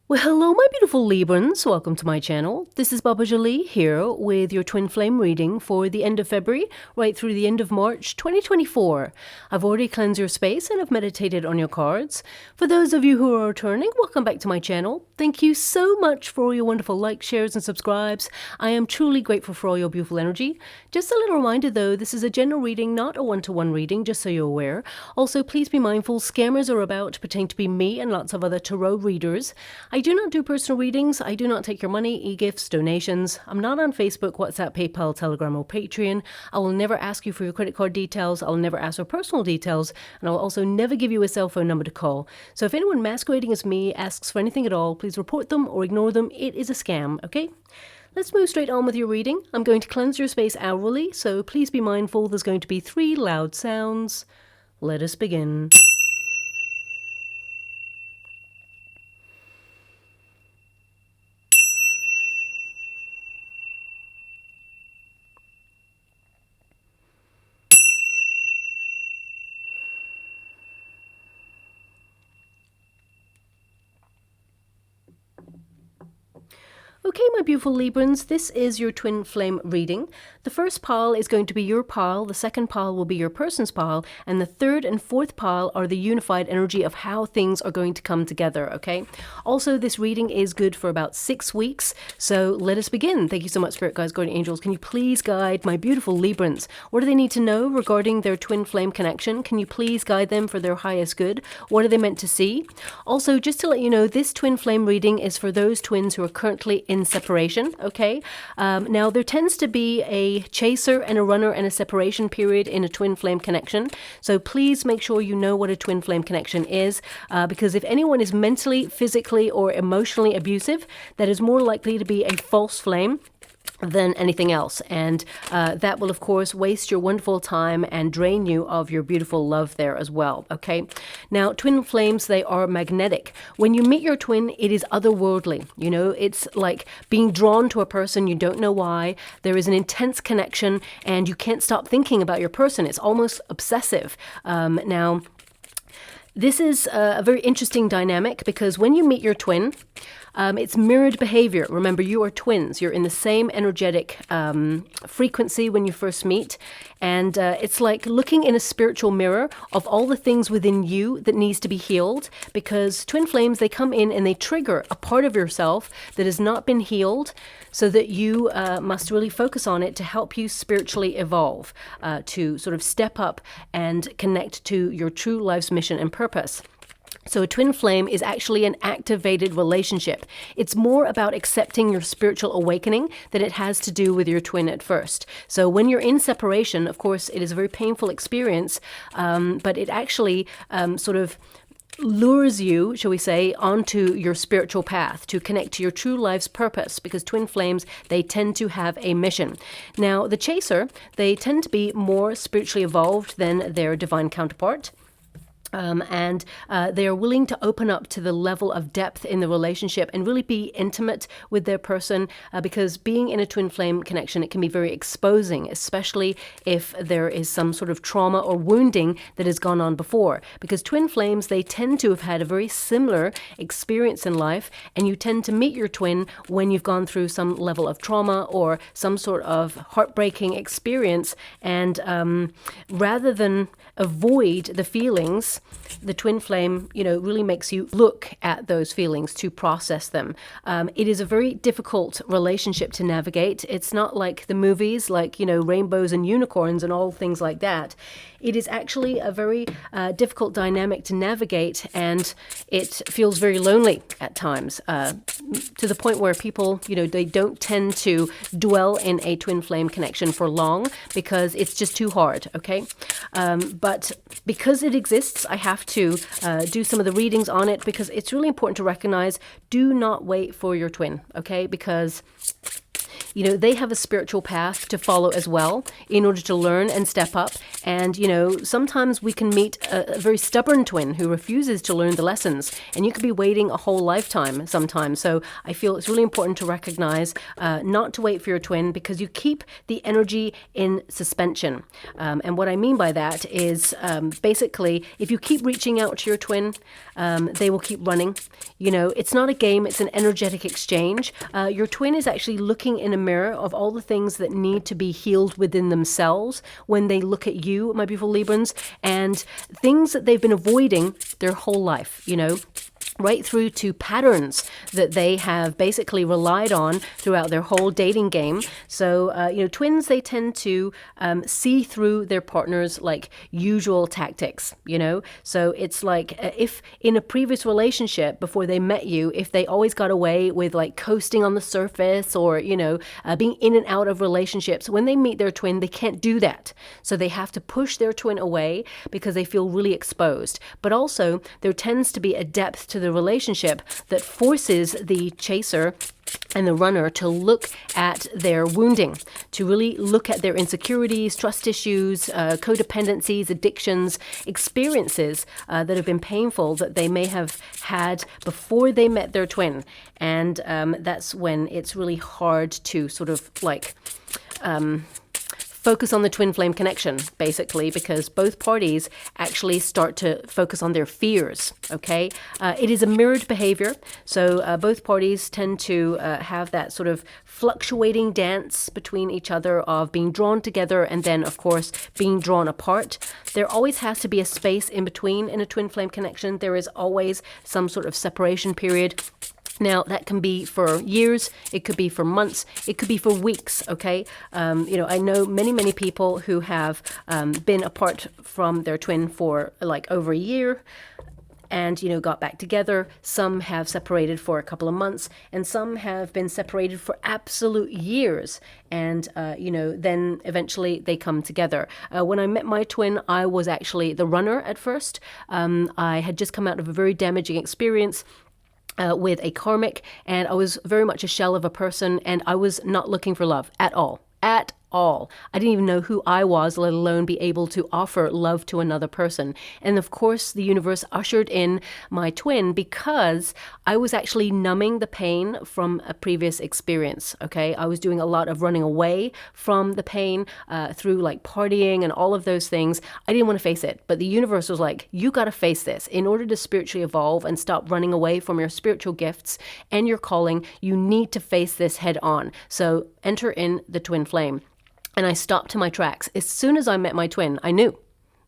Well, hello, my beautiful Librans. Welcome to my channel. This is Baba Jolie here with your twin flame reading for the end of February right through the end of March 2024. I've already cleansed your space and I've meditated on your cards. For those of you who are returning, welcome back to my channel. Thank you so much for all your wonderful likes, shares, and subscribes. I am truly grateful for all your beautiful energy. Just a little reminder though, this is a general reading, not a one-to-one reading, just so you're aware. Also, please be mindful, scammers are about to pretend to be me and lots of other tarot readers. I do not do personal readings. I do not take your money, e-gifts, donations. I'm not on Facebook, WhatsApp, PayPal, Telegram, or Patreon. I will never ask you for your credit card details. I'll never ask for personal details. And I'll also never give you a cell phone number to call. So if anyone masquerading as me asks for anything at all, please report them or ignore them. It is a scam, okay? Let's move straight on with your reading. I'm going to cleanse your space hourly, so please be mindful there's going to be 3 loud sounds. Let us begin. Okay, my beautiful Librans, this is your twin flame reading. The first pile is going to be your pile, the second pile will be your person's pile, and the third and fourth pile are the unified energy of how things are going to come together, okay? Also, this reading is good for about 6 weeks, so let us begin. Thank you so much, Spirit Guides, Guardian Angels. Can you please guide my beautiful Librans? What do they need to know regarding their twin flame connection? Can you please guide them for their highest good? What are they meant to see? Also, just to let you know, this twin flame reading is for those twins who are currently in separation, okay? Now, there tends to be a chaser and a runner and a separation period in a twin flame connection. So please make sure you know what a twin flame connection is, because if anyone is mentally, physically, or emotionally abusive, that is more likely to be a false flame than anything else, and that will of course waste your wonderful time and drain you of your beautiful love there as well, okay? Now, twin flames, they are magnetic. When you meet your twin, it is otherworldly. You know, it's like being drawn to a person, you don't know why. There is an intense connection and you can't stop thinking about your person. It's almost obsessive. Now, this is a very interesting dynamic because when you meet your twin, it's mirrored behavior. Remember, you are twins. You're in the same energetic frequency when you first meet. And it's like looking in a spiritual mirror of all the things within you that needs to be healed. Because twin flames, they come in and they trigger a part of yourself that has not been healed, so that you must really focus on it to help you spiritually evolve, to sort of step up and connect to your true life's mission and purpose. So a twin flame is actually an activated relationship. It's more about accepting your spiritual awakening than it has to do with your twin at first. So when you're in separation, of course, it is a very painful experience, but it actually sort of lures you, shall we say, onto your spiritual path to connect to your true life's purpose, because twin flames, they tend to have a mission. Now, the chaser, they tend to be more spiritually evolved than their divine counterpart. And they are willing to open up to the level of depth in the relationship and really be intimate with their person, because being in a twin flame connection, it can be very exposing, especially if there is some sort of trauma or wounding that has gone on before. Because twin flames, they tend to have had a very similar experience in life, and you tend to meet your twin when you've gone through some level of trauma or some sort of heartbreaking experience. And rather than avoid the feelings, the twin flame, you know, really makes you look at those feelings to process them. It is a very difficult relationship to navigate. It's not like the movies, like, you know, rainbows and unicorns and all things like that. It is actually a very difficult dynamic to navigate, and it feels very lonely at times, to the point where people, you know, they don't tend to dwell in a twin flame connection for long because it's just too hard, okay? But because it exists, I have to do some of the readings on it, because it's really important to recognize, do not wait for your twin, okay? Because you know, they have a spiritual path to follow as well in order to learn and step up. And, you know, sometimes we can meet a very stubborn twin who refuses to learn the lessons, and you could be waiting a whole lifetime sometimes. So I feel it's really important to recognize not to wait for your twin, because you keep the energy in suspension. And what I mean by that is basically, if you keep reaching out to your twin, they will keep running. You know, it's not a game, it's an energetic exchange. Your twin is actually looking in a mirror of all the things that need to be healed within themselves when they look at you, my beautiful Librans, and things that they've been avoiding their whole life, you know, right through to patterns that they have basically relied on throughout their whole dating game. So, you know, twins, they tend to see through their partner's like usual tactics, you know. So it's like if in a previous relationship before they met you, if they always got away with like coasting on the surface or, you know, being in and out of relationships, when they meet their twin, they can't do that. So they have to push their twin away because they feel really exposed. But also there tends to be a depth to the relationship that forces the chaser and the runner to look at their wounding, to really look at their insecurities, trust issues, codependencies, addictions, experiences that have been painful that they may have had before they met their twin. And that's when it's really hard to sort of like focus on the twin flame connection, basically, because both parties actually start to focus on their fears, okay? It is a mirrored behavior, so both parties tend to have that sort of fluctuating dance between each other of being drawn together and then, of course, being drawn apart. There always has to be a space in between in a twin flame connection. There is always some sort of separation period. Now, that can be for years, it could be for months, it could be for weeks, okay? You know, I know many people who have been apart from their twin for like over a year and, you know, got back together. Some have separated for a couple of months, and some have been separated for absolute years. And, you know, then eventually they come together. When I met my twin, I was actually the runner at first. I had just come out of a very damaging experience with a karmic, and I was very much a shell of a person, and I was not looking for love at all. At all. I didn't even know who I was, let alone be able to offer love to another person. And of course, the universe ushered in my twin because I was actually numbing the pain from a previous experience, okay? I was doing a lot of running away from the pain through like partying and all of those things. I didn't want to face it, but the universe was like, you got to face this. In order to spiritually evolve and stop running away from your spiritual gifts and your calling, you need to face this head on. So enter in the twin flame. And I stopped to my tracks. As soon as I met my twin, I knew.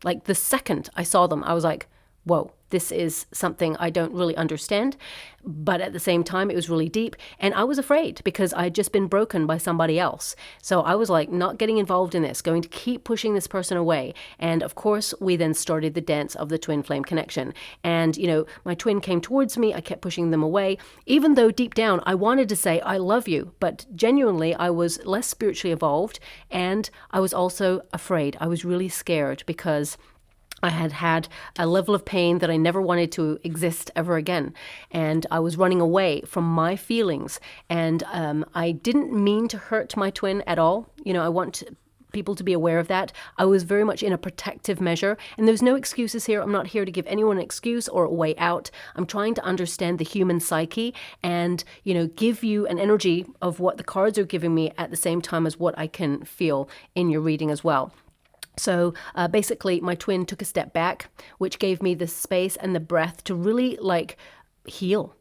Like the second I saw them, I was like, whoa, this is something I don't really understand. But at the same time, it was really deep. And I was afraid because I had just been broken by somebody else. So I was like, not getting involved in this, going to keep pushing this person away. And of course, we then started the dance of the twin flame connection. And, you know, my twin came towards me. I kept pushing them away, even though deep down I wanted to say, I love you. But genuinely, I was less spiritually evolved. And I was also afraid. I was really scared because I had had a level of pain that I never wanted to exist ever again. And I was running away from my feelings. And I didn't mean to hurt my twin at all. You know, I want people to be aware of that. I was very much in a protective measure. And there's no excuses here. I'm not here to give anyone an excuse or a way out. I'm trying to understand the human psyche and, you know, give you an energy of what the cards are giving me at the same time as what I can feel in your reading as well. So basically, my twin took a step back, which gave me the space and the breath to really like heal,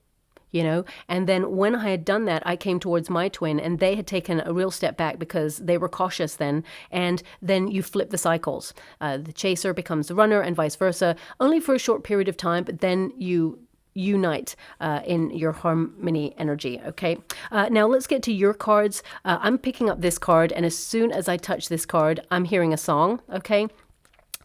you know. And then when I had done that, I came towards my twin and they had taken a real step back because they were cautious then. And then you flip the cycles. The chaser becomes the runner and vice versa, only for a short period of time, but then you unite in your harmony energy, okay? Now let's get to your cards. I'm picking up this card, and as soon as I touch this card, I'm hearing a song, okay?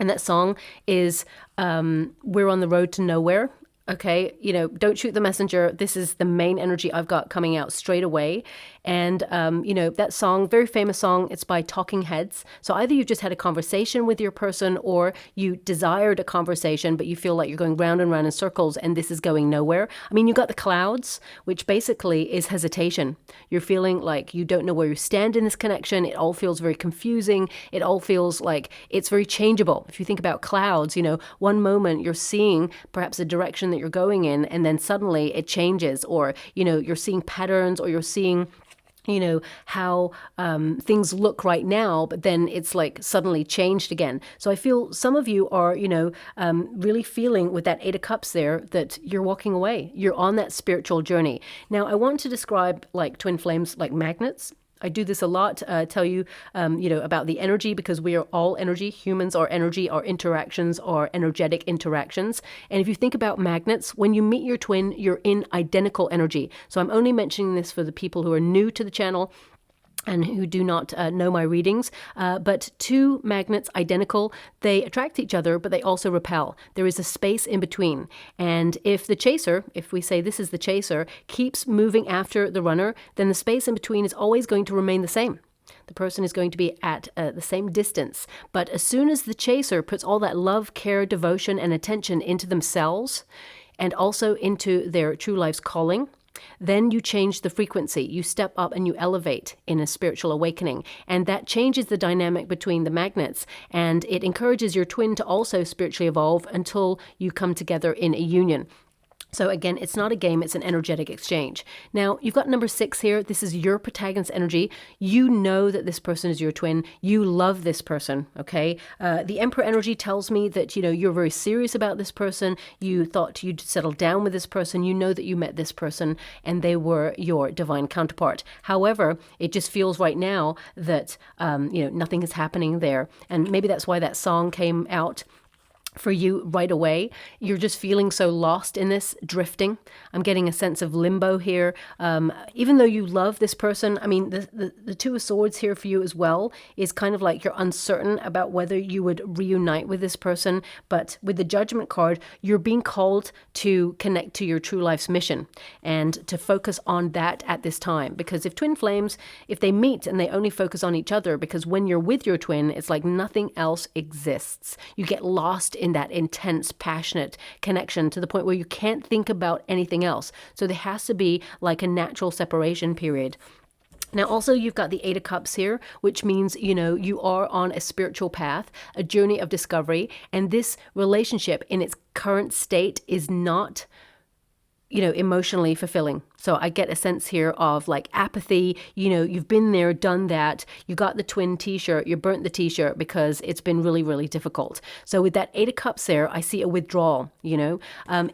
And that song is We're on the Road to Nowhere. Okay, you know, don't shoot the messenger. This is the main energy I've got coming out straight away. And, you know, that song, very famous song, it's by Talking Heads. So either you just had a conversation with your person or you desired a conversation, but you feel like you're going round and round in circles and this is going nowhere. I mean, you got the clouds, which basically is hesitation. You're feeling like you don't know where you stand in this connection. It all feels very confusing. It all feels like it's very changeable. If you think about clouds, you know, one moment you're seeing perhaps a direction that you're going in, and then suddenly it changes, or, you know, you're seeing patterns, or you're seeing, you know, how things look right now, but then it's like suddenly changed again. So I feel some of you are, you know, really feeling with that Eight of Cups there that you're walking away. You're on that spiritual journey. Now, I want to describe like twin flames like magnets. I do this a lot, tell you, you know, about the energy, because we are all energy. Humans are energy. Our interactions are energetic interactions. And if you think about magnets, when you meet your twin, you're in identical energy. So I'm only mentioning this for the people who are new to the channel and who do not know my readings, but two magnets, identical, they attract each other, but they also repel. There is a space in between. And if the chaser, if we say this is the chaser, keeps moving after the runner, then the space in between is always going to remain the same. The person is going to be at the same distance. But as soon as the chaser puts all that love, care, devotion, and attention into themselves, and also into their true life's calling, then you change the frequency. You step up and you elevate in a spiritual awakening. And that changes the dynamic between the magnets. And it encourages your twin to also spiritually evolve until you come together in a union. So again, it's not a game, it's an energetic exchange. Now, you've got number 6 here. This is your protagonist energy. You know that this person is your twin. You love this person, okay? The Emperor energy tells me that, you know, you're very serious about this person. You thought you'd settle down with this person. You know that you met this person and they were your divine counterpart. However, it just feels right now that, you know, nothing is happening there. And maybe that's why that song came out for you right away. You're just feeling so lost in this, drifting. I'm getting a sense of limbo here. Even though you love this person, I mean, the Two of Swords here for you as well is kind of like you're uncertain about whether you would reunite with this person. But with the Judgment card, you're being called to connect to your true life's mission and to focus on that at this time. Because if twin flames, if they meet and they only focus on each other, because when you're with your twin, it's like nothing else exists. You get lost in that intense, passionate connection to the point where you can't think about anything else. So there has to be like a natural separation period. Now, also, you've got the Eight of Cups here, which means, you know, you are on a spiritual path, a journey of discovery, and this relationship in its current state is not, you know, emotionally fulfilling. So I get a sense here of like apathy. You know, you've been there, done that. You got the twin t-shirt, you burnt the t-shirt because it's been really, really difficult. So with that Eight of Cups there, I see a withdrawal, you know.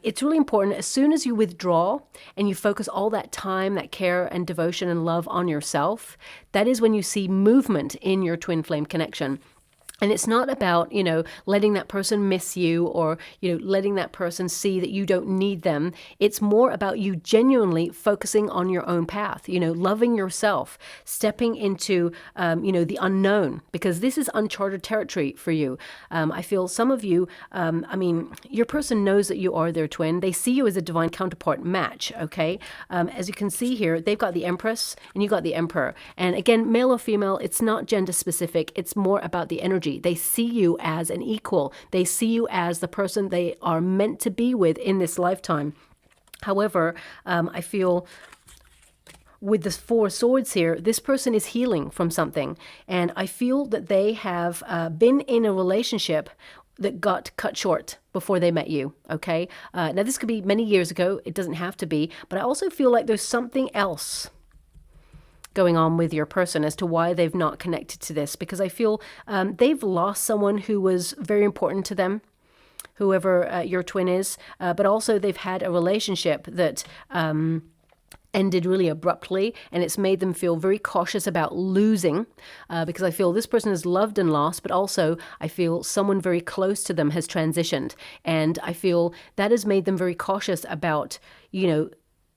It's really important. As soon as you withdraw and you focus all that time, that care and devotion and love on yourself, that is when you see movement in your twin flame connection. And it's not about, you know, letting that person miss you or, you know, letting that person see that you don't need them. It's more about you genuinely focusing on your own path, you know, loving yourself, stepping into, you know, the unknown, because this is uncharted territory for you. I feel some of you, I mean, your person knows that you are their twin. They see you as a divine counterpart match, okay? As you can see here, they've got the Empress and you got the Emperor. And again, male or female, it's not gender specific. It's more about the energy. They see you as an equal. They see you as the person they are meant to be with in this lifetime. However, I feel with the Four of Swords here, this person is healing from something. And I feel that they have been in a relationship that got cut short before they met you, okay? Now, this could be many years ago. It doesn't have to be. But I also feel like there's something else going on with your person as to why they've not connected to this, because I feel they've lost someone who was very important to them, whoever your twin is, but also they've had a relationship that ended really abruptly, and it's made them feel very cautious about losing, because I feel this person is loved and lost, but also I feel someone very close to them has transitioned, and I feel that has made them very cautious about, you know,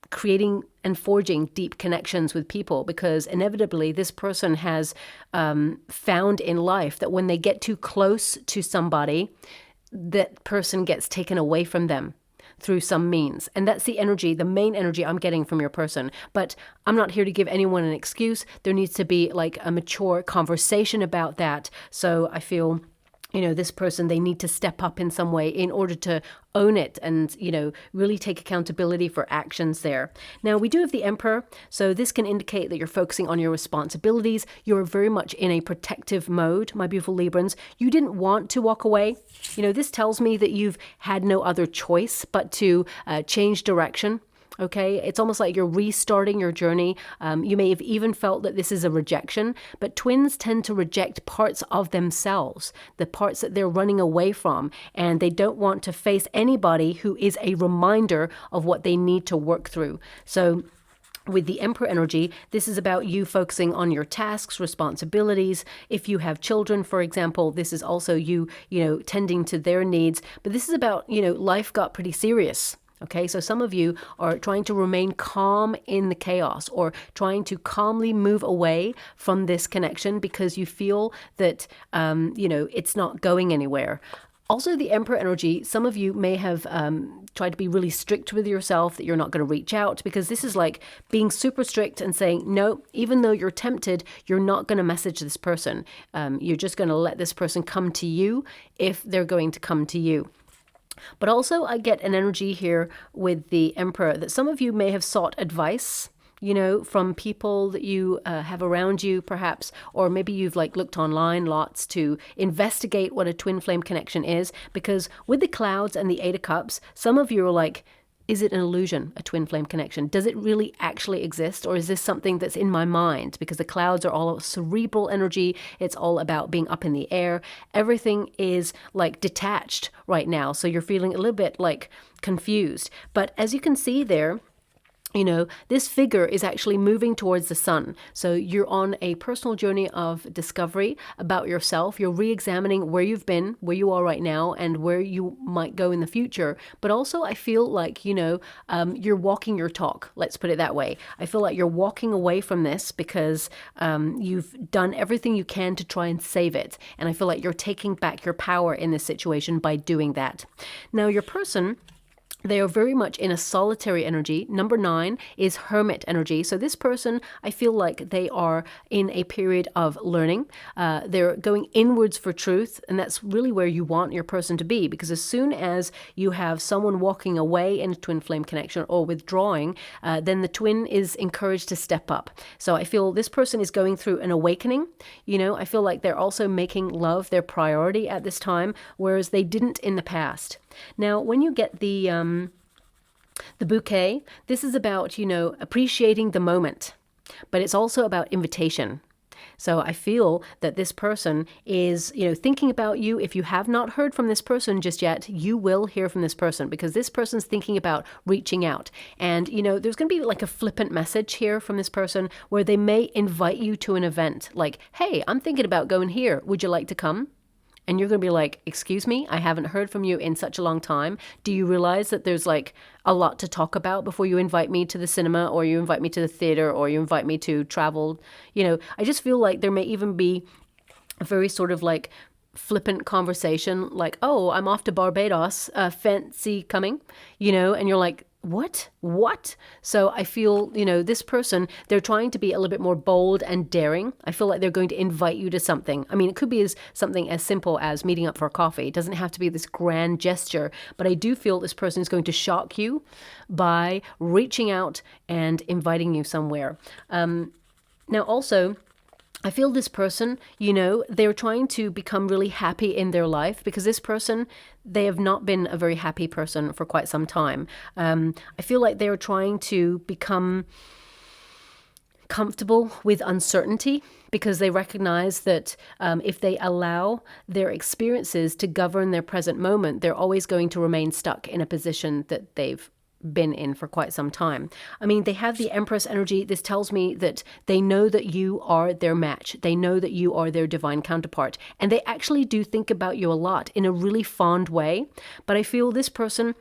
creating and forging deep connections with people, because inevitably this person has found in life that when they get too close to somebody, that person gets taken away from them. through some means. And that's the energy, the main energy I'm getting from your person. But I'm not here to give anyone an excuse. There needs to be like a mature conversation about that. So I feel, this person, they need to step up in some way in order to own it and, really take accountability for actions there. Now, we do have the Emperor. So this can indicate that you're focusing on your responsibilities. You're very much in a protective mode, my beautiful Librans. You didn't want to walk away. This tells me that you've had no other choice but to change direction. Okay, it's almost like you're restarting your journey. You may have even felt that this is a rejection, but twins tend to reject parts of themselves, the parts that they're running away from, and they don't want to face anybody who is a reminder of what they need to work through. So with the Emperor energy, this is about you focusing on your tasks, responsibilities. If you have children, for example, this is also you, tending to their needs. But this is about, life got pretty serious. Okay, so some of you are trying to remain calm in the chaos or trying to calmly move away from this connection because you feel that, it's not going anywhere. Also, the Emperor energy, some of you may have tried to be really strict with yourself that you're not going to reach out, because this is like being super strict and saying, no, even though you're tempted, you're not going to message this person. You're just going to let this person come to you if they're going to come to you. But also I get an energy here with the Emperor that some of you may have sought advice, from people that you have around you perhaps, or maybe you've looked online lots to investigate what a twin flame connection is, because with the clouds and the Eight of Cups, some of you are like, is it an illusion, a twin flame connection? Does it really actually exist? Or is this something that's in my mind? Because the clouds are all cerebral energy. It's all about being up in the air. Everything is detached right now. So you're feeling a little bit confused. But as you can see there, this figure is actually moving towards the sun. So you're on a personal journey of discovery about yourself. You're re-examining where you've been, where you are right now, and where you might go in the future. But also I feel like, you're walking your talk. Let's put it that way. I feel like you're walking away from this because you've done everything you can to try and save it. And I feel like you're taking back your power in this situation by doing that. Now, your person, they are very much in a solitary energy. Number 9 is hermit energy. So this person, I feel like they are in a period of learning. They're going inwards for truth. And that's really where you want your person to be. Because as soon as you have someone walking away in a twin flame connection or withdrawing, then the twin is encouraged to step up. So I feel this person is going through an awakening. I feel like they're also making love their priority at this time, whereas they didn't in the past. Now, when you get the bouquet, this is about, appreciating the moment, but it's also about invitation. So I feel that this person is, thinking about you. If you have not heard from this person just yet, you will hear from this person, because this person's thinking about reaching out. And, there's going to be a flippant message here from this person where they may invite you to an event like, hey, I'm thinking about going here. Would you like to come? And you're going to be like, excuse me, I haven't heard from you in such a long time. Do you realize that there's a lot to talk about before you invite me to the cinema, or you invite me to the theater, or you invite me to travel? I just feel like there may even be a very sort of flippant conversation like, oh, I'm off to Barbados, fancy coming, and you're like, what? So I feel, this person, they're trying to be a little bit more bold and daring. I feel like they're going to invite you to something. I mean, it could be something as simple as meeting up for coffee. It doesn't have to be this grand gesture, but I do feel this person is going to shock you by reaching out and inviting you somewhere. Now also, I feel this person, they're trying to become really happy in their life, because this person, they have not been a very happy person for quite some time. I feel like they're trying to become comfortable with uncertainty, because they recognize that if they allow their experiences to govern their present moment, they're always going to remain stuck in a position that they've been in for quite some time. I mean, they have the Empress energy. This tells me that they know that you are their match. They know that you are their divine counterpart. And they actually do think about you a lot in a really fond way. But I feel this person,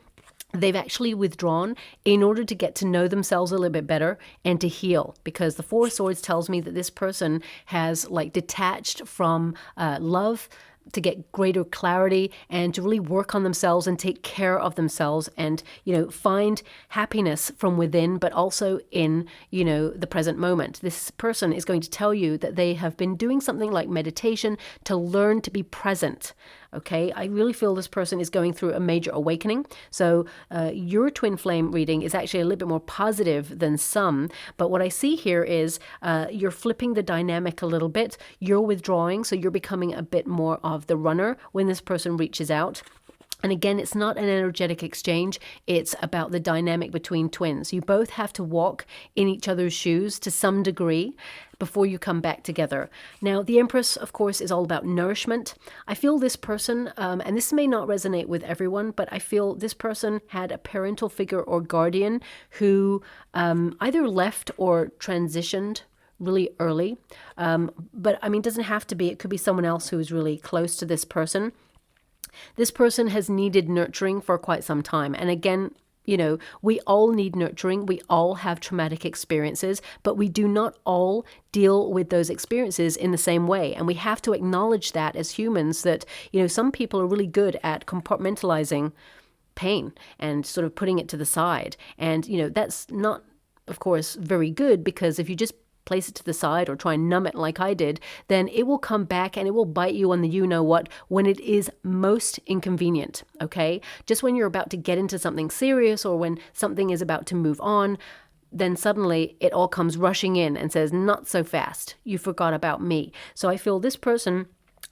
they've actually withdrawn in order to get to know themselves a little bit better and to heal, because the Four of Swords tells me that this person has detached from love, to get greater clarity and to really work on themselves and take care of themselves and, find happiness from within, but also in, the present moment. This person is going to tell you that they have been doing something like meditation to learn to be present. Okay, I really feel this person is going through a major awakening. So your twin flame reading is actually a little bit more positive than some. But what I see here is you're flipping the dynamic a little bit. You're withdrawing, so you're becoming a bit more of the runner when this person reaches out. And again, it's not an energetic exchange. It's about the dynamic between twins. You both have to walk in each other's shoes to some degree before you come back together. Now, the Empress, of course, is all about nourishment. I feel this person, and this may not resonate with everyone, but I feel this person had a parental figure or guardian who either left or transitioned really early. But I mean, it doesn't have to be. It could be someone else who is really close to this person. This person has needed nurturing for quite some time. And again, we all need nurturing. We all have traumatic experiences, but we do not all deal with those experiences in the same way. And we have to acknowledge that as humans, that, some people are really good at compartmentalizing pain and sort of putting it to the side. And, that's not, of course, very good, because if you just place it to the side or try and numb it like I did, then it will come back and it will bite you on the you-know-what when it is most inconvenient, okay? Just when you're about to get into something serious or when something is about to move on, then suddenly it all comes rushing in and says, not so fast, you forgot about me. So I feel this person,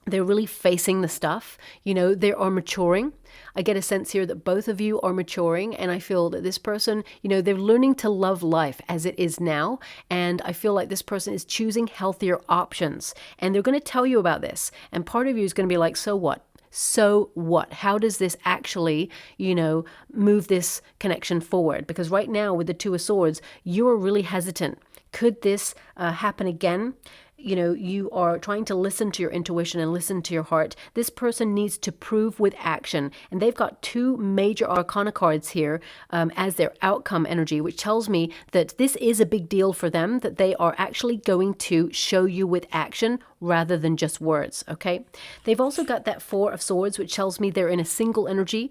they're really facing the stuff. They are maturing. I get a sense here that both of you are maturing, and I feel that this person, they're learning to love life as it is now, and I feel like this person is choosing healthier options, and they're going to tell you about this, and part of you is going to be like, so what? So what? How does this actually, move this connection forward? Because right now with the Two of Swords, you are really hesitant. Could this happen again? You are trying to listen to your intuition and listen to your heart. This person needs to prove with action. And they've got two major arcana cards here as their outcome energy, which tells me that this is a big deal for them, that they are actually going to show you with action rather than just words, okay? They've also got that Four of Swords, which tells me they're in a single energy.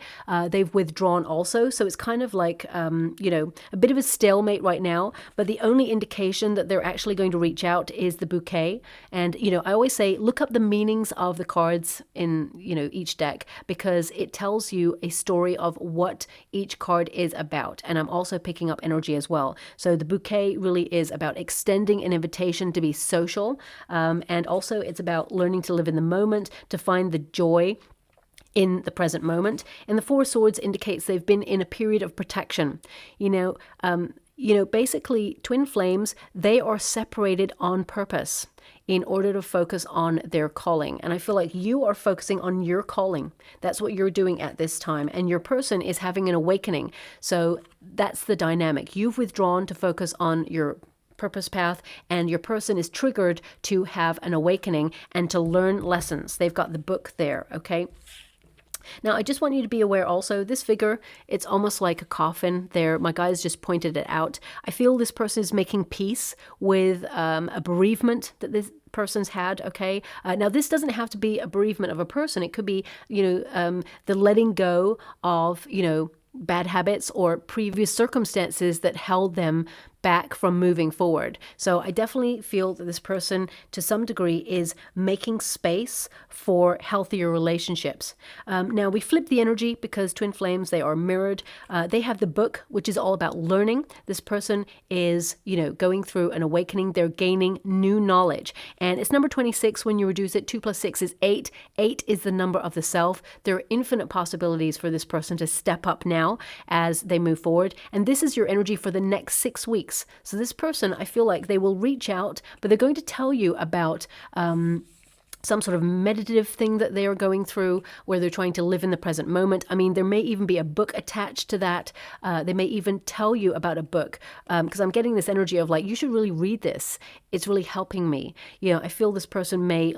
They've withdrawn also, so it's kind of like, a bit of a stalemate right now, but the only indication that they're actually going to reach out is the bouquet. And, I always say, look up the meanings of the cards in, each deck, because it tells you a story of what each card is about. And I'm also picking up energy as well. So the bouquet really is about extending an invitation to be social, and also it's about learning to live in the moment, to find the joy in the present moment. And the Four of Swords indicates they've been in a period of protection. Basically, twin flames, they are separated on purpose in order to focus on their calling. And I feel like you are focusing on your calling. That's what you're doing at this time. And your person is having an awakening. So that's the dynamic. You've withdrawn to focus on your purpose path, and your person is triggered to have an awakening and to learn lessons. They've got the book there, okay? Now, I just want you to be aware also, this figure, it's almost like a coffin there. My guys just pointed it out. I feel this person is making peace with a bereavement that this person's had, okay? Now, this doesn't have to be a bereavement of a person. It could be, the letting go of, bad habits or previous circumstances that held them back from moving forward. So I definitely feel that this person, to some degree, is making space for healthier relationships. Now, we flip the energy because twin flames, they are mirrored. They have the book, which is all about learning. This person is, going through an awakening. They're gaining new knowledge. And it's number 26 when you reduce it. 2 + 6 is 8. 8 is the number of the self. There are infinite possibilities for this person to step up now as they move forward. And this is your energy for the next 6 weeks. So this person, I feel like they will reach out, but they're going to tell you about some sort of meditative thing that they are going through where they're trying to live in the present moment. I mean, there may even be a book attached to that. They may even tell you about a book because I'm getting this energy of like, you should really read this. It's really helping me. I feel this person may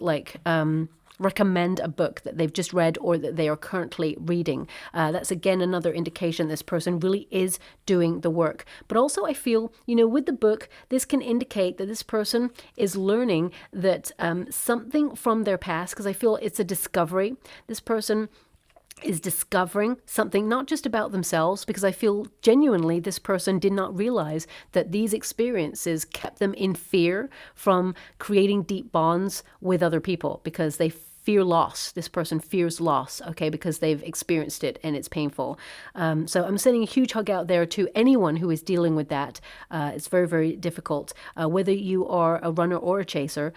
recommend a book that they've just read or that they are currently reading. That's again another indication this person really is doing the work. But also I feel, with the book, this can indicate that this person is learning that something from their past, because I feel it's a discovery. This person is discovering something not just about themselves, because I feel genuinely this person did not realize that these experiences kept them in fear from creating deep bonds with other people, because they fear loss. This person fears loss, okay, because they've experienced it and it's painful. So I'm sending a huge hug out there to anyone who is dealing with that. It's very, very difficult. Whether you are a runner or a chaser,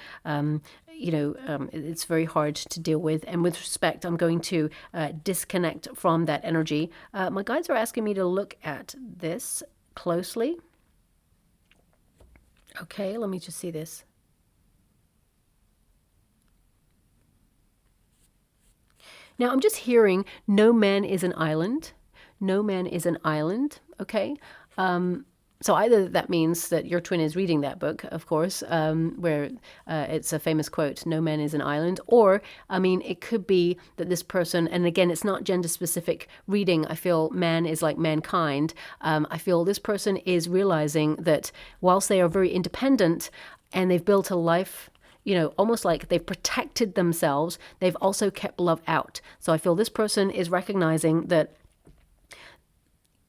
it's very hard to deal with. And with respect, I'm going to disconnect from that energy. My guides are asking me to look at this closely. Okay, let me just see this. Now, I'm just hearing no man is an island. No man is an island, okay? So either that means that your twin is reading that book, of course, where it's a famous quote, no man is an island, or, it could be that this person, and again, it's not gender-specific reading, I feel man is like mankind. I feel this person is realizing that whilst they are very independent and they've built a life, almost like they've protected themselves, they've also kept love out. So I feel this person is recognizing that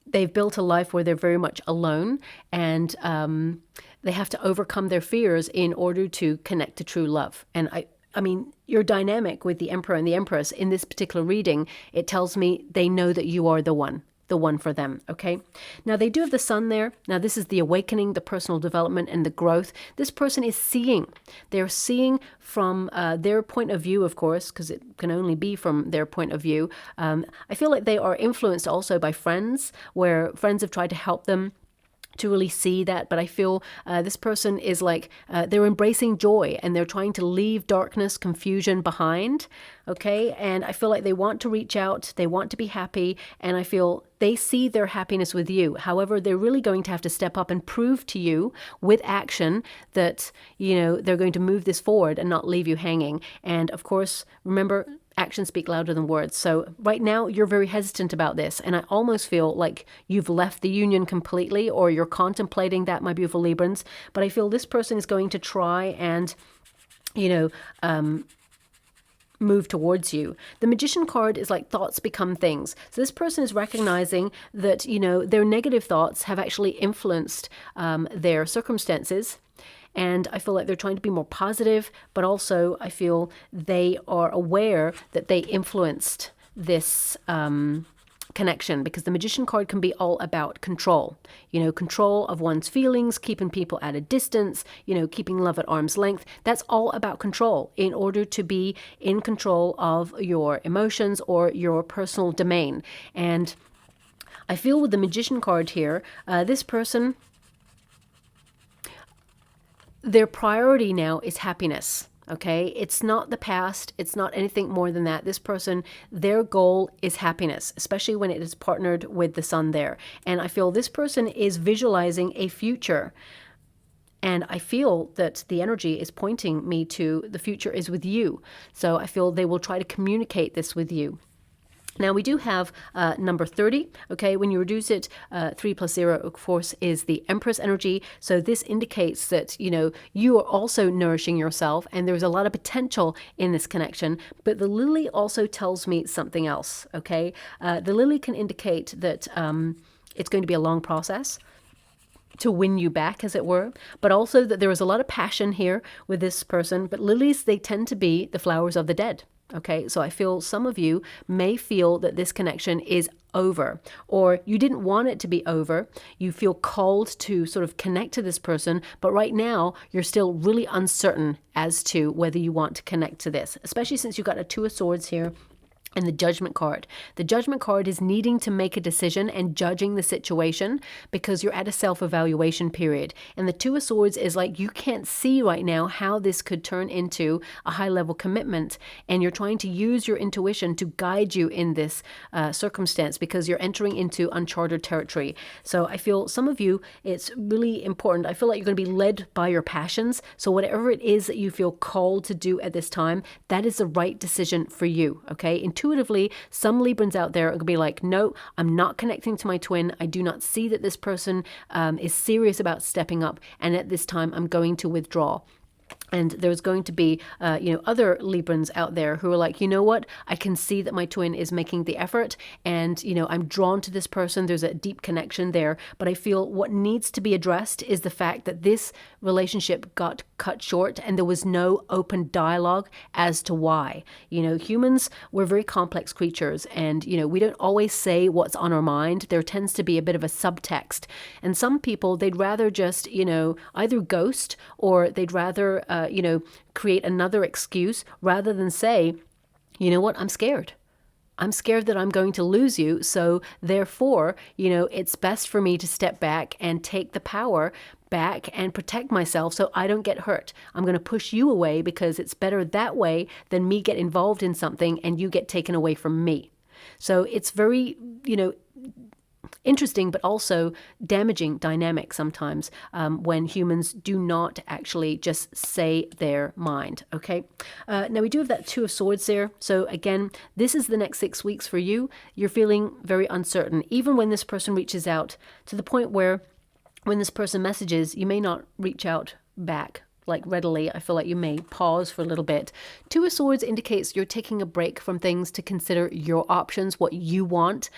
they've built a life where they're very much alone, and they have to overcome their fears in order to connect to true love. And I mean, your dynamic with the Emperor and the Empress in this particular reading, it tells me they know that you are the one for them, okay? Now, they do have the Sun there. Now, this is the awakening, the personal development, and the growth. This person is seeing. They're seeing from their point of view, of course, because it can only be from their point of view. I feel like they are influenced also by friends, where friends have tried to help them to really see that. But I feel this person is like, they're embracing joy and they're trying to leave darkness, confusion behind, okay? And I feel like they want to reach out, they want to be happy, and I feel they see their happiness with you. However, they're really going to have to step up and prove to you with action that, they're going to move this forward and not leave you hanging. And of course, remember, actions speak louder than words. So right now you're very hesitant about this, and I almost feel like you've left the union completely, or you're contemplating that, my beautiful Librans. But I feel this person is going to try and move towards you. The Magician card is like thoughts become things. So this person is recognizing that their negative thoughts have actually influenced their circumstances. And I feel like they're trying to be more positive, but also I feel they are aware that they influenced this connection, because the Magician card can be all about control, control of one's feelings, keeping people at a distance, keeping love at arm's length. That's all about control in order to be in control of your emotions or your personal domain. And I feel with the Magician card here, this person, their priority now is happiness, okay? It's not the past. It's not anything more than that. This person, their goal is happiness, especially when it is partnered with the Sun there. And I feel this person is visualizing a future. And I feel that the energy is pointing me to the future is with you. So I feel they will try to communicate this with you. Now, we do have number 30, okay? When you reduce it, 3 plus 0, of course, is the Empress energy. So this indicates that, you are also nourishing yourself, and there's a lot of potential in this connection. But the Lily also tells me something else, okay? The Lily can indicate that it's going to be a long process to win you back, as it were, but also that there is a lot of passion here with this person. But lilies, they tend to be the flowers of the dead. Okay, so I feel some of you may feel that this connection is over, or you didn't want it to be over. You feel called to sort of connect to this person, but right now you're still really uncertain as to whether you want to connect to this, especially since you've got a Two of Swords here. And the Judgment card. The Judgment card is needing to make a decision and judging the situation because you're at a self-evaluation period. And the Two of Swords is like you can't see right now how this could turn into a high-level commitment. And you're trying to use your intuition to guide you in this circumstance because you're entering into uncharted territory. So I feel some of you, it's really important. I feel like you're going to be led by your passions. So whatever it is that you feel called to do at this time, that is the right decision for you, okay? Intuitively, some Librans out there are going to be like, no, I'm not connecting to my twin. I do not see that this person is serious about stepping up. And at this time, I'm going to withdraw. And there's going to be, other Librans out there who are like, you know what? I can see that my twin is making the effort and, I'm drawn to this person. There's a deep connection there. But I feel what needs to be addressed is the fact that this relationship got cut short and there was no open dialogue as to why. Humans, we're very complex creatures and, we don't always say what's on our mind. There tends to be a bit of a subtext. And some people, they'd rather just, either ghost or they'd rather create another excuse rather than say, you know what, I'm scared. I'm scared that I'm going to lose you. So therefore, it's best for me to step back and take the power back and protect myself so I don't get hurt. I'm going to push you away because it's better that way than me get involved in something and you get taken away from me. So it's very, interesting, but also damaging dynamic sometimes when humans do not actually just say their mind. Okay. Now we do have that Two of Swords there. So again, this is the next 6 weeks for you. You're feeling very uncertain, even when this person reaches out, to the point where when this person messages, you may not reach out back like readily. I feel like you may pause for a little bit. Two of Swords indicates you're taking a break from things to consider your options, what you want,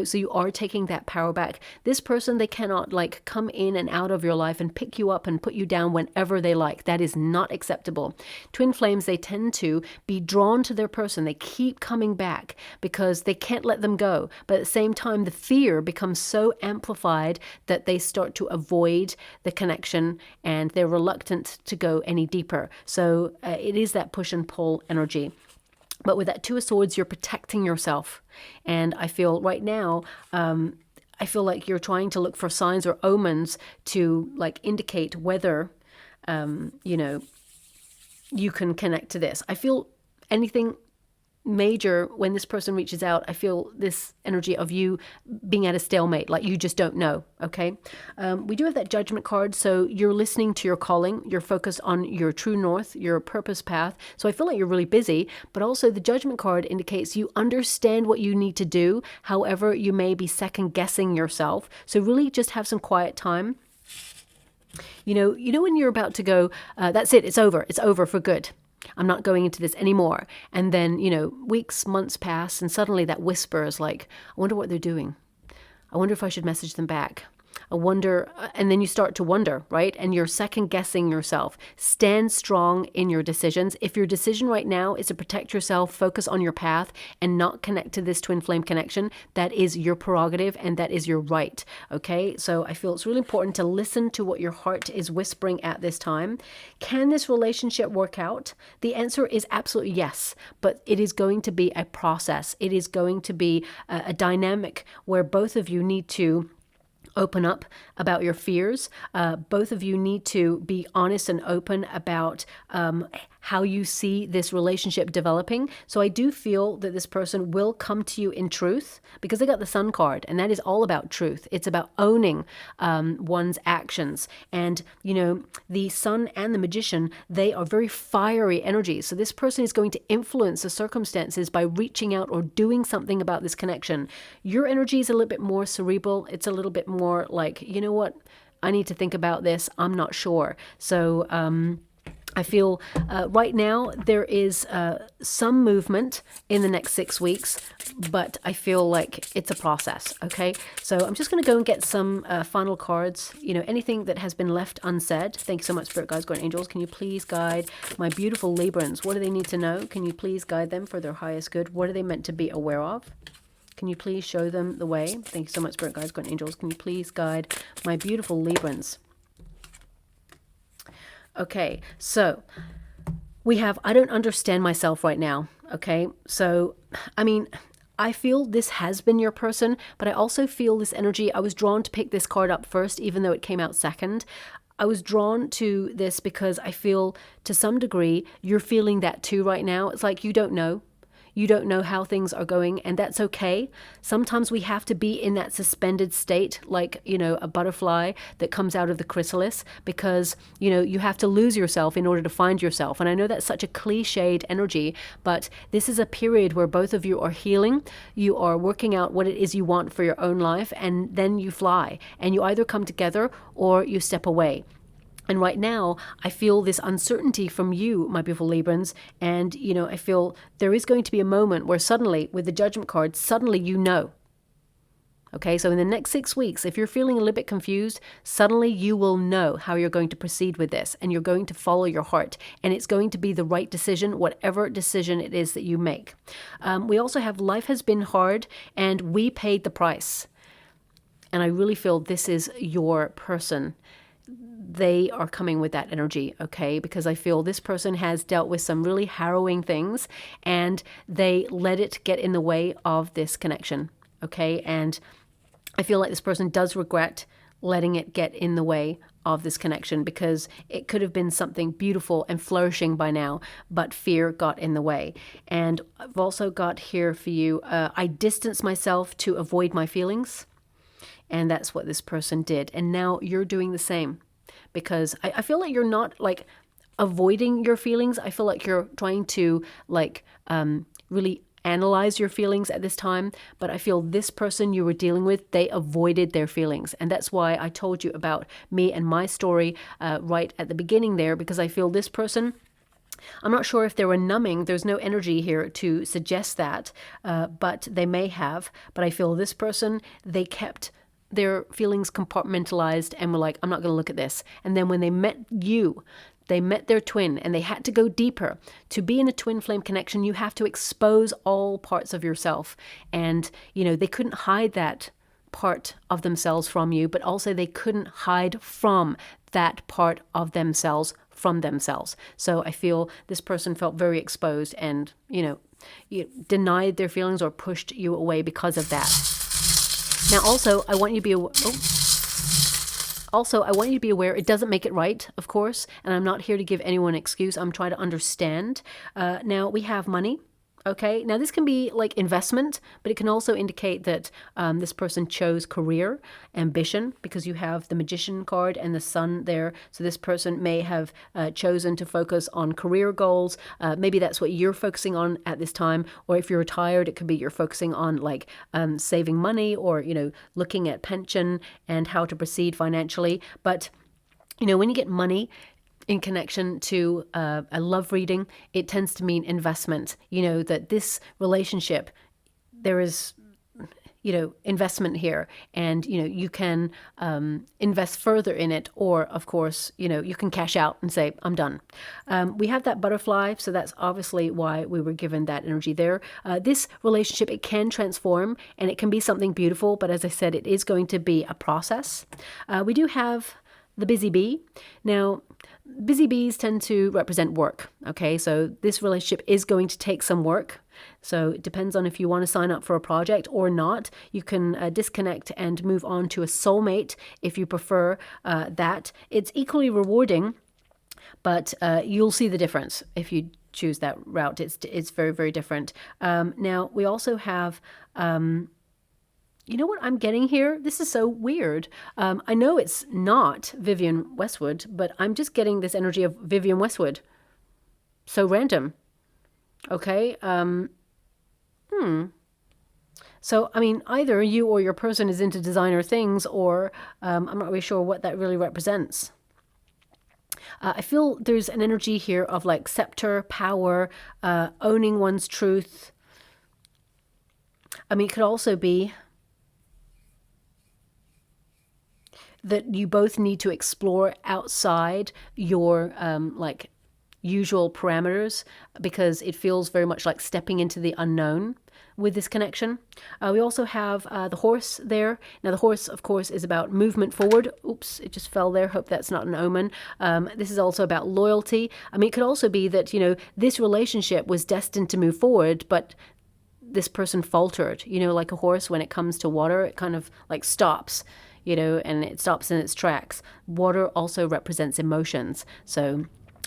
so you are taking that power back. This person, they cannot like come in and out of your life and pick you up and put you down whenever they like. That is not acceptable. Twin flames, they tend to be drawn to their person. They keep coming back because they can't let them go. But at the same time, the fear becomes so amplified that they start to avoid the connection and they're reluctant to go any deeper. So it is that push and pull energy. But with that Two of Swords, you're protecting yourself. And I feel right now, I feel like you're trying to look for signs or omens to like indicate whether, you can connect to this. I feel anything major when this person reaches out, I feel this energy of you being at a stalemate, like you just don't know. Okay. We do have that Judgment card. So you're listening to your calling, you're focused on your true north, your purpose path. So I feel like you're really busy, but also the Judgment card indicates you understand what you need to do. However, you may be second guessing yourself. So really just have some quiet time. When you're about to go, that's it. It's over for good. I'm not going into this anymore. And then, weeks, months pass, and suddenly that whisper is like, I wonder what they're doing. I wonder if I should message them back. I wonder, and then you start to wonder, right? And you're second guessing yourself. Stand strong in your decisions. If your decision right now is to protect yourself, focus on your path and not connect to this twin flame connection, that is your prerogative and that is your right. Okay. So I feel it's really important to listen to what your heart is whispering at this time. Can this relationship work out? The answer is absolutely yes, but it is going to be a process. It is going to be a dynamic where both of you need to open up about your fears. Both of you need to be honest and open about how you see this relationship developing. So I do feel that this person will come to you in truth because they got the Sun card, and that is all about truth. It's about owning one's actions. And, the Sun and the Magician, they are very fiery energies. So this person is going to influence the circumstances by reaching out or doing something about this connection. Your energy is a little bit more cerebral. It's a little bit more like, you know what? I need to think about this. I'm not sure. So, I feel right now there is some movement in the next 6 weeks, but I feel like it's a process. Okay, so I'm just going to go and get some final cards. Anything that has been left unsaid. Thank you so much, Spirit Guides, Guardian Angels. Can you please guide my beautiful Librans? What do they need to know? Can you please guide them for their highest good? What are they meant to be aware of? Can you please show them the way? Thank you so much, Spirit Guides, Guardian Angels. Can you please guide my beautiful Librans? Okay, so We have, I don't understand myself right now. Okay. So, I mean, I feel this has been your person, but I also feel this energy. I was drawn to pick this card up first, even though it came out second. I was drawn to this because I feel to some degree you're feeling that too right now. It's like you don't know. You don't know how things are going, and that's okay. Sometimes we have to be in that suspended state, like, a butterfly that comes out of the chrysalis, because, you have to lose yourself in order to find yourself. And I know that's such a cliched energy, but this is a period where both of you are healing. You are working out what it is you want for your own life, and then you fly. And you either come together or you step away. And right now, I feel this uncertainty from you, my beautiful Librans. And, I feel there is going to be a moment where suddenly, with the Judgment card, suddenly you know. Okay, so in the next 6 weeks, if you're feeling a little bit confused, suddenly you will know how you're going to proceed with this. And you're going to follow your heart. And it's going to be the right decision, whatever decision it is that you make. We also have life has been hard and we paid the price. And I really feel this is your person. They are coming with that energy, okay? Because I feel this person has dealt with some really harrowing things and they let it get in the way of this connection, okay? And I feel like this person does regret letting it get in the way of this connection, because it could have been something beautiful and flourishing by now, but fear got in the way. And I've also got here for you, I distance myself to avoid my feelings. And that's what this person did. And now you're doing the same, because I feel like you're not like avoiding your feelings. I feel like you're trying to really analyze your feelings at this time. But I feel this person you were dealing with, they avoided their feelings. And that's why I told you about me and my story right at the beginning there, because I feel this person, I'm not sure if they were numbing. There's no energy here to suggest that, but they may have. But I feel this person, they kept their feelings compartmentalized and were like, I'm not going to look at this. And then when they met you, they met their twin and they had to go deeper. To be in a twin flame connection, you have to expose all parts of yourself. And, they couldn't hide that part of themselves from you, but also they couldn't hide from that part of themselves from themselves. So I feel this person felt very exposed and, denied their feelings or pushed you away because of that. Now, also, I want you to be aware it doesn't make it right, of course, and I'm not here to give anyone an excuse. I'm trying to understand. Now, we have money. Okay, now this can be like investment, but it can also indicate that this person chose career, ambition, because you have the Magician card and the Sun there. So this person may have chosen to focus on career goals. Maybe that's what you're focusing on at this time. Or if you're retired, it could be you're focusing on like saving money or, looking at pension and how to proceed financially. But, when you get money in connection to a love reading, it tends to mean investment. That this relationship, there is, investment here, and, you can invest further in it, or of course, you can cash out and say, I'm done. We have that butterfly, so that's obviously why we were given that energy there. This relationship, it can transform and it can be something beautiful, but as I said, it is going to be a process. We do have the busy bee. Now, busy bees tend to represent work. Okay, so this relationship is going to take some work. So it depends on if you want to sign up for a project or not. You can disconnect and move on to a soulmate if you prefer that. It's equally rewarding, but you'll see the difference if you choose that route. It's very, very different. Now, we also have... you know what I'm getting here? This is so weird. I know it's not Vivienne Westwood, but I'm just getting this energy of Vivienne Westwood. So random. Okay. So, either you or your person is into designer things, or I'm not really sure what that really represents. I feel there's an energy here of like scepter, power, owning one's truth. It could also be that you both need to explore outside your usual parameters because it feels very much like stepping into the unknown with this connection. We also have the horse there. Now the horse, of course, is about movement forward. Oops, it just fell there. Hope that's not an omen. This is also about loyalty. I mean, it could also be that, you know, this relationship was destined to move forward, but this person faltered. You know, like a horse, when it comes to water, it kind of like stops, you know, and it stops in its tracks. Water also represents emotions. So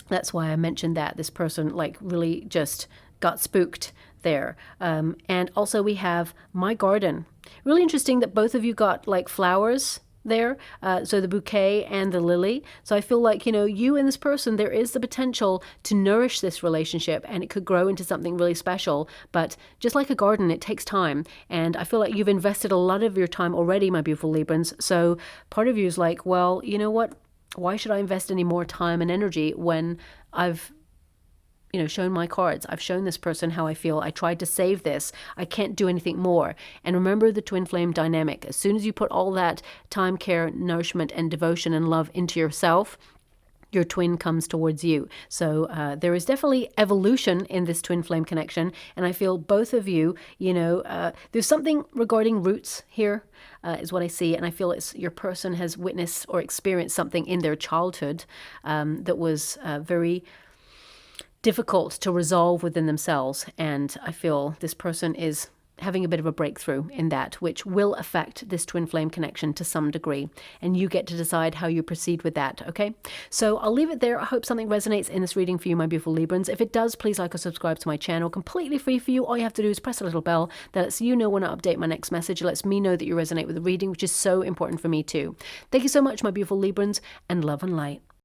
that's why I mentioned that this person like really just got spooked there. And also we have my garden. Really interesting that both of you got like flowers there. So the bouquet and the lily. So I feel like, you know, you and this person, there is the potential to nourish this relationship and it could grow into something really special. But just like a garden, it takes time. And I feel like you've invested a lot of your time already, my beautiful Librans. So part of you is like, well, you know what? Why should I invest any more time and energy when I've, you know, shown my cards? I've shown this person how I feel. I tried to save this. I can't do anything more. And remember the twin flame dynamic. As soon as you put all that time, care, nourishment, and devotion and love into yourself, your twin comes towards you. So there is definitely evolution in this twin flame connection. And I feel both of you, you know, there's something regarding roots here is what I see. And I feel it's your person has witnessed or experienced something in their childhood that was very difficult to resolve within themselves. And I feel this person is having a bit of a breakthrough in that, which will affect this twin flame connection to some degree. And you get to decide how you proceed with that, okay? So I'll leave it there. I hope something resonates in this reading for you, my beautiful Librans. If it does, please like or subscribe to my channel. Completely free for you. All you have to do is press a little bell that lets you know when I update my next message. It lets me know that you resonate with the reading, which is so important for me too. Thank you so much, my beautiful Librans, and love and light.